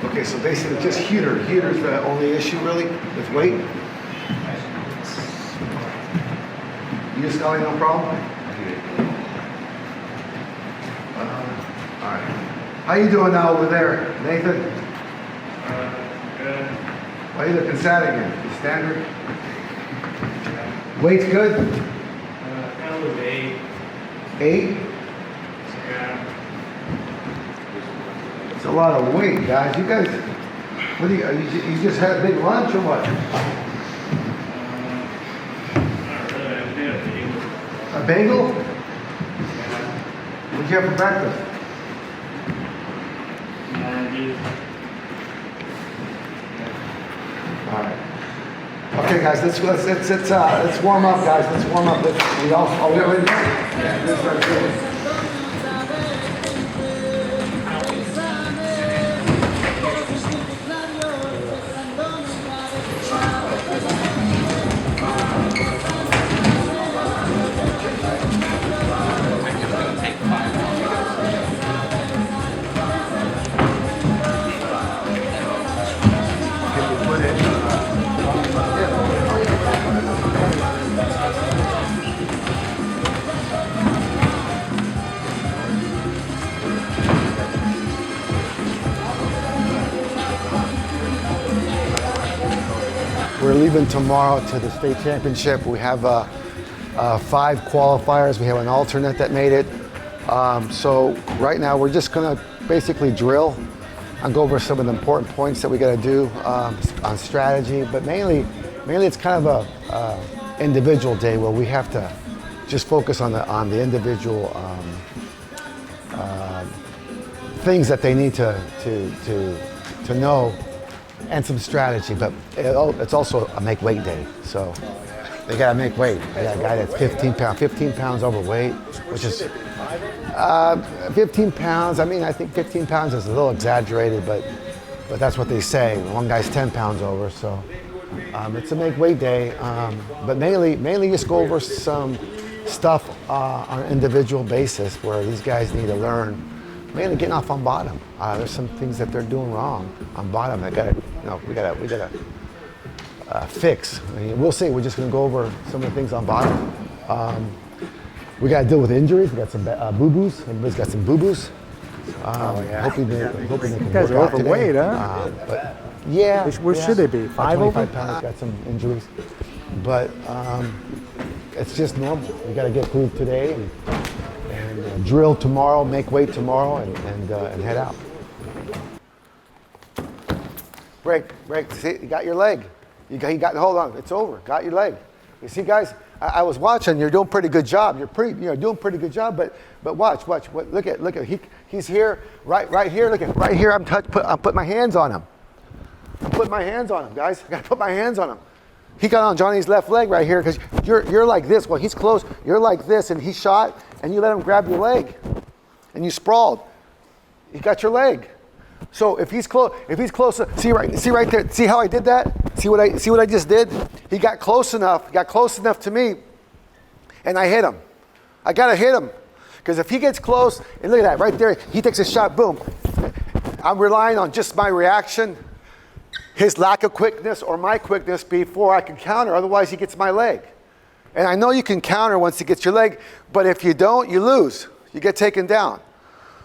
Okay, so basically just heater. Heater's the only issue really with weight. You Scully, no problem? All right. How you doing now over there, Nathan? Good. Why are you looking sad again? The standard? Weight's good? That was 8. 8? Yeah. It's a lot of weight, guys. You guys, what do you just had a big lunch or what? Not really. I did a A bagel? What'd you have for breakfast? All right. Okay, guys, let's warm up, guys. Let's warm up. Are we ready? Yeah, let's start doing it. We're leaving tomorrow to the state championship. We have 5 qualifiers. We have an alternate that made it. So right now we're just gonna basically drill and go over some of the important points that we gotta do on strategy, but mainly it's kind of a individual day where we have to just focus on the individual things that they need to know, and some strategy, but it's also a make weight day. So they gotta make weight. They got a guy that's 15 pounds overweight, which is 15 pounds. I mean, I think 15 pounds is a little exaggerated, but that's what they say. One guy's 10 pounds over, so it's a make weight day. But mainly just go over some stuff on an individual basis where these guys need to learn. Mainly getting off on bottom. There's some things that they're doing wrong on bottom. We gotta fix. I mean, we'll see. We're just gonna go over some of the things on bottom. We gotta deal with injuries. We got some boo-boos. Everybody's got some boo-boos. Hoping they can You guys work are out overweight, today. huh? But yeah. Where should they be? 5 over? 25 pounds. Got some injuries, but it's just normal. We gotta get through today and drill tomorrow, make weight tomorrow, and head out. Break. See, you got your leg. You got. Hold on, it's over. Got your leg. You see, guys, I was watching. You're doing a pretty good job. You're doing a pretty good job. But watch. Look at. He's here, right here. Look at right here. I'm putting my hands on him. I'm putting my hands on him, guys. I gotta put my hands on him. He got on Johnny's left leg right here because you're like this. Well, he's close. You're like this, and he shot, and you let him grab your leg, and you sprawled. He got your leg. So if he's close, see right there. See how I did that? See what I just did? He got close enough to me, and I hit him. I gotta hit him because if he gets close, and look at that right there, he takes a shot. Boom. I'm relying on just my reaction. His lack of quickness or my quickness before I can counter, otherwise he gets my leg. And I know you can counter once he gets your leg, but if you don't, you lose. You get taken down.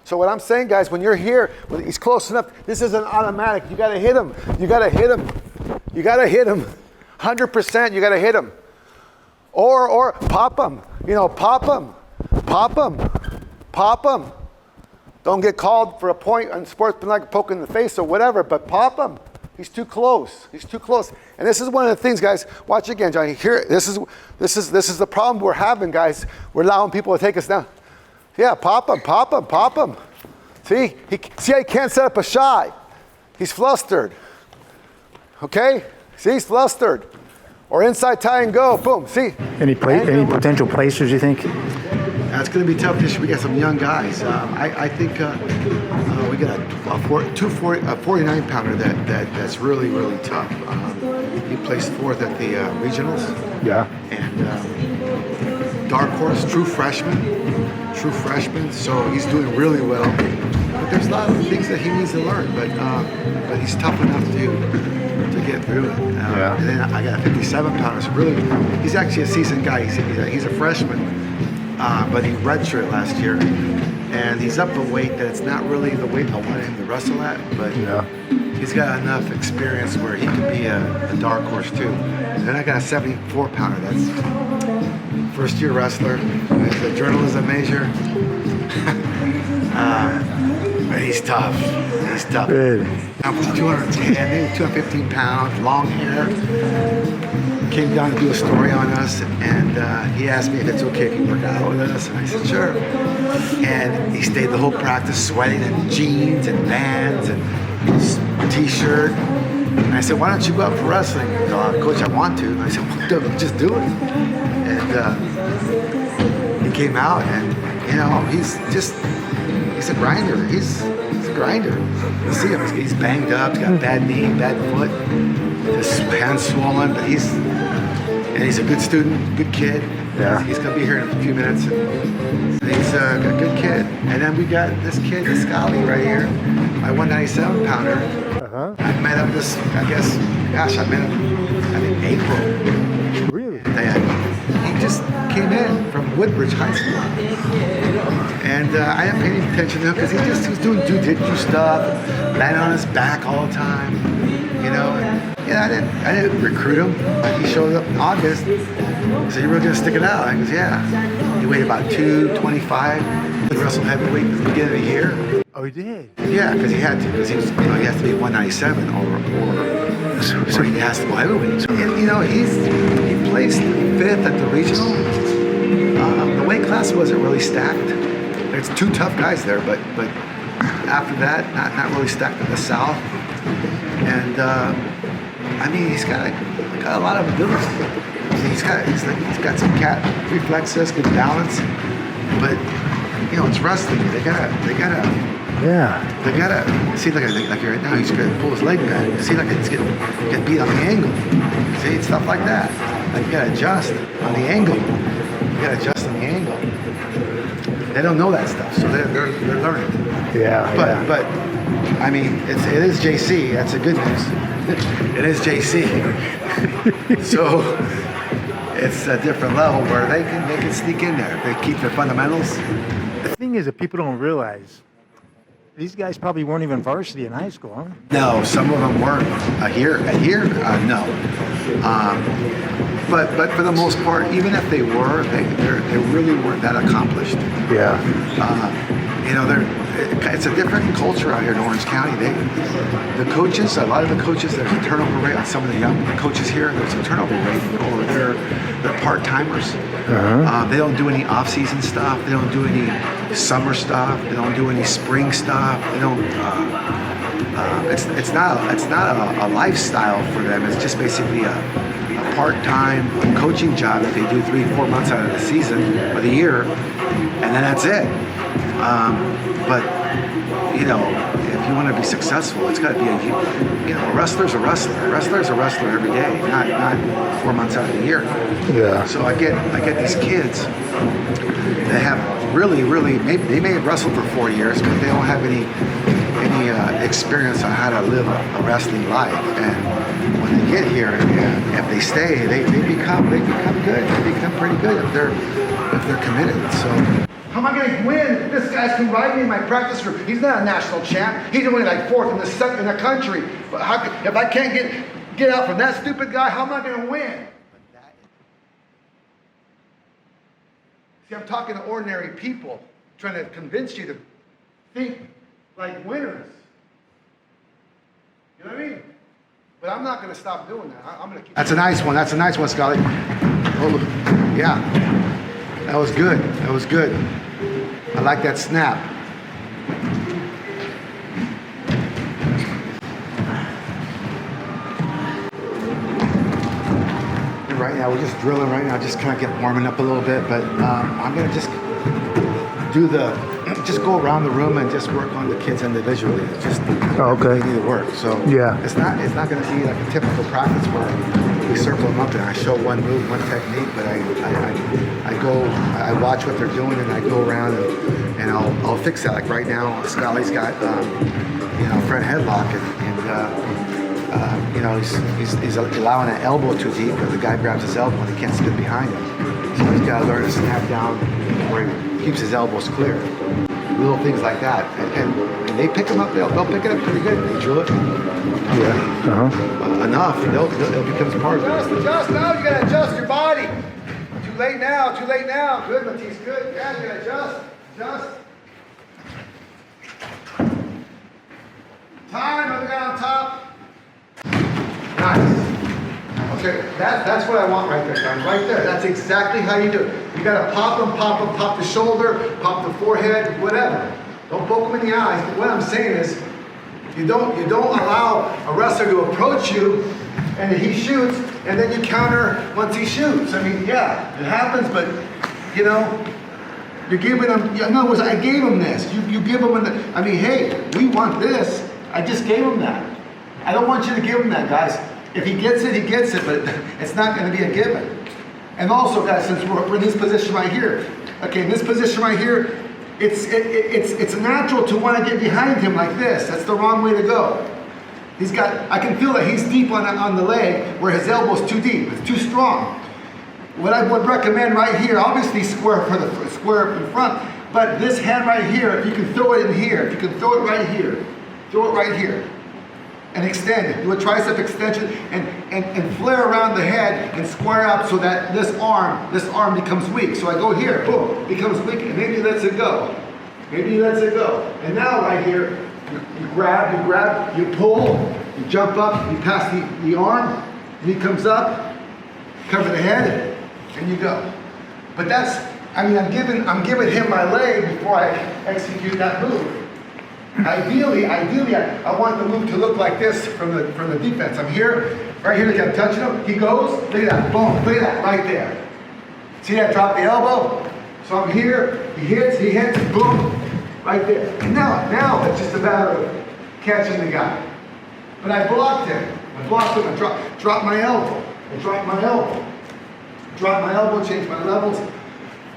So what I'm saying, guys, when you're here, when he's close enough, this isn't automatic. You gotta hit him. You gotta hit him. 100%, you gotta hit him. Or pop him. Pop him. Don't get called for a point on sportsmanlike poke in the face or whatever, but pop him. He's too close. And this is one of the things, guys. Watch again, Johnny. Here, this is the problem we're having, guys. We're allowing people to take us down. Yeah, pop him. See, he can't set up a shot. He's flustered. Okay? See, he's flustered. Or inside tie and go. Boom. See. Any potential placers, you think? It's going to be tough this year. We got some young guys. I think we got a 49-pounder that's really, really tough. He placed 4th at the regionals. Yeah. And dark horse, true freshman. So he's doing really well. there's a lot of things that he needs to learn, but he's tough enough to get through it. Yeah. And then I got a 57 pounder. So really, he's actually a seasoned guy. He's a freshman, but he redshirted last year, and he's up a weight that it's not really the weight I wanted him to wrestle at, but he's got enough experience where he could be a dark horse too. And then I got a 74 pounder. That's first year wrestler. He's a journalism major. But he's tough. He's tough. Good. I'm 210, maybe 215 pounds, long hair. Came down to do a story on us, and he asked me if it's okay if he work out with us, and I said sure. And he stayed the whole practice sweating in jeans and Vans and t-shirt. And I said, why don't you go out for wrestling? He goes, Coach, I want to. And I said, well, just do it. And he came out, and you know, he's a grinder. He's a grinder. You see him, he's banged up, he's got bad knee, bad foot, his hand's swollen, but he's a good student, good kid. Yeah. He's gonna be here in a few minutes. And he's a good kid. And then we got this kid, this Scotty right here, my 197 pounder. I met him I met him, I think April. Really? And he just came in from Woodbridge High School. And I didn't pay any attention to him because he was doing jujitsu stuff, landing on his back all the time, you know. And, yeah, I didn't recruit him. He showed up in August. I said, "You really gonna stick it out?" He goes, "Yeah." He weighed about 225. He wrestled heavyweight at the beginning of the year. Oh, he did? Yeah, because he had to, because he was, he has to be 197 or he has to go heavyweight. And, you know, he placed 5th at the regional. The weight class wasn't really stacked. There's 2 tough guys there, but after that, not really stacked in the South. And I mean, he's got a lot of ability. He's got some cat reflexes, good balance. But you know, it's wrestling. They gotta see like right now. He's gonna pull his leg back. See like it's getting beat on the angle. See, it's stuff like that. Like you gotta adjust on the angle. You gotta adjust on the angle. They don't know that stuff, so they're learning. Yeah. But I mean, it is JC. That's the good news. It is JC. So it's a different level where they can sneak in there. They keep their fundamentals. The thing is that people don't realize these guys probably weren't even varsity in high school, huh? No, some of them weren't. Here, no. But for the most part, even if they were, they really weren't that accomplished. Yeah. You know, it's a different culture out here in Orange County. The coaches, a lot of the coaches, there's a turnover rate on some of the young coaches here. There's a turnover rate, or they're part-timers. They don't do any off-season stuff. They don't do any summer stuff. They don't do any spring stuff. They don't. It's not a lifestyle for them. It's just basically a part-time coaching job that they do 3-4 months out of the season or the year, and then that's it. But you know, if you want to be successful, it's got to be a wrestler's a wrestler. A wrestler's a wrestler every day, not 4 months out of the year. Yeah. So I get these kids that have really maybe they may have wrestled for 4 years, but they don't have any experience on how to live a wrestling life. And when they get here, and if they stay, they become good. They become pretty good if they're committed. So. How am I going to win if this guy's can ride me in my practice room? He's not a national champ. He's only like 4th in the country. But if I can't get out from that stupid guy, how am I going to win? See, I'm talking to ordinary people, trying to convince you to think like winners. You know what I mean? But I'm not going to stop doing that. I'm going to keep. That's a nice one. That's a nice one, Scotty. Oh, yeah. That was good. That was good. I like that snap. Right now, we're just drilling right now, just kind of get warming up a little bit, but I'm going to just go around the room and just work on the kids individually. It's just okay. They need to work. So yeah. It's not going to be like a typical practice where we circle them up and I show one move, one technique, but I watch what they're doing and I go around and I'll fix that. Like right now, Scully's got front headlock, and he's allowing an elbow too deep, but the guy grabs his elbow and he can't spin behind him. So he's got to learn to snap down where he keeps his elbows clear. Little things like that, and they pick them up. They'll pick it up pretty good. They drill it. Enough. It becomes part of it. Adjust now. You gotta adjust your body. Too late now. Good, Matisse. Good. Yeah, you gotta adjust. Time. Other guy on top. Nice. Okay, that's what I want right there, guys. Right there. That's exactly how you do it. You gotta pop them, pop the shoulder, pop the forehead, whatever. Don't poke them in the eyes. But what I'm saying is, you don't allow a wrestler to approach you, and he shoots, and then you counter once he shoots. I mean, yeah, it happens, but you're giving him. In other words, I gave him this. You give him. Hey, we want this. I just gave him that. I don't want you to give him that, guys. If he gets it, he gets it, but it's not going to be a given. And also, guys, since we're in this position right here, okay, in this position right here, it's natural to want to get behind him like this. That's the wrong way to go. I can feel that he's deep on the leg where his elbow's too deep. It's too strong. What I would recommend right here, obviously square in front, but this hand right here, if you can throw it in here, if you can throw it right here, and extend it. Do a tricep extension and flare around the head and square up so that this arm becomes weak. So I go here, boom, becomes weak, and maybe he lets it go. And now right here, you grab, you pull, you jump up, you pass the arm, and he comes up, cover the head, and you go. But I'm giving him my leg before I execute that move. Ideally, I want the move to look like this from the defense. I'm here, right here, look, I'm touching him. He goes, look at that, boom, look at that, right there. See that, drop the elbow? So I'm here, he hits, boom, right there. And now it's just a matter of catching the guy. But I blocked him, I dropped my elbow, change my levels.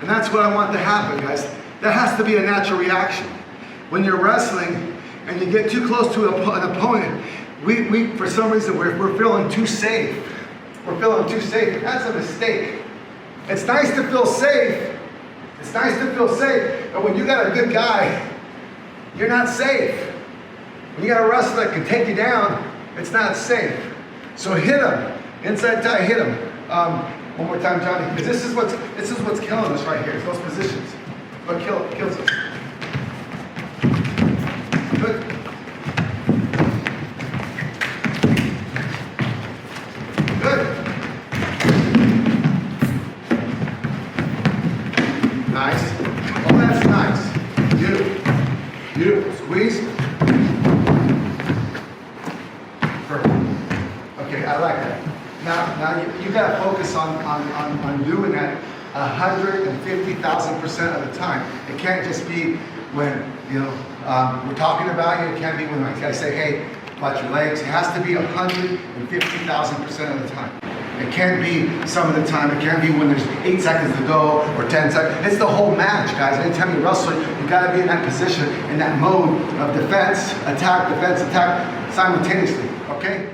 And that's what I want to happen, guys. That has to be a natural reaction. When you're wrestling and you get too close to an opponent, we for some reason we're feeling too safe. That's a mistake. It's nice to feel safe. But when you got a good guy, you're not safe. When you got a wrestler that can take you down, it's not safe. So hit him. Inside tie, hit him. One more time, Johnny, because this is what's killing us right here. It's those positions. What kills us. Good. Nice. Oh, that's nice. Beautiful. Squeeze. Perfect. Okay, I like that. Now you got to focus on doing that 150,000% of the time. It can't just be when we're talking about you. It can't be when I say, hey, watch your legs. It has to be 150,000% of the time. It can't be some of the time. It can't be when there's 8 seconds to go or 10 seconds. It's the whole match, guys. Anytime you wrestle, you got to be in that position, in that mode of defense, attack, simultaneously. Okay?